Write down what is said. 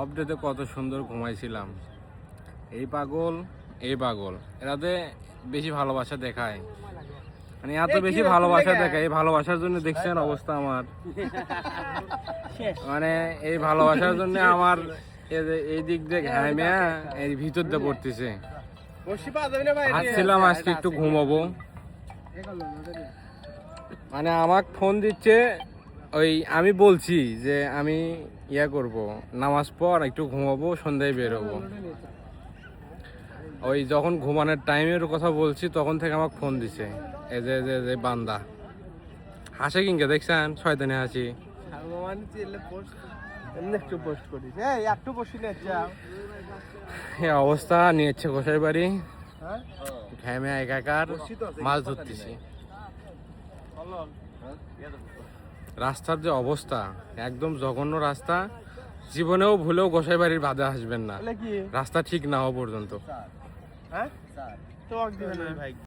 অপডেটে কত সুন্দর ঘুমাইছিলাম। এই পাগল এরাতে বেশি ভালোবাসা দেখায়, মানে এত বেশি ভালোবাসা দেখায়। এই ভালোবাসার জন্য দেখছেন অবস্থা আমার, মানে এই ভালোবাসার জন্য আমার এই দিক দিয়ে ঘামিয়া এই ভিতর দিয়ে পড়তেছে। ভাবছিলাম আজকে একটু ঘুমাবো, মানে আমাকে ফোন দিচ্ছে। ওই আমি বলছি যে আমি করব, নামাজ পর একটু ঘুমাবো, সন্ধ্যায় বেরোবো। ওই যখন ঘুমানোর টাইমের কথা বলছি তখন থেকে আমাকে ফোন দিছে এই যে বান্দা। হাসে কিংকে দেখছেন, শয়তানি হাসি। এই অবস্থা নিয়েছে গোসাই বাড়ি, ঘামে একাকার, মাছ ধরতেছি। রাস্তার যে অবস্থা, একদম জঘন্য রাস্তা। জীবনেও ভুলেও গোসাই বাড়ির বাধা আসবেন না, রাস্তা ঠিক না হওয়া পর্যন্ত।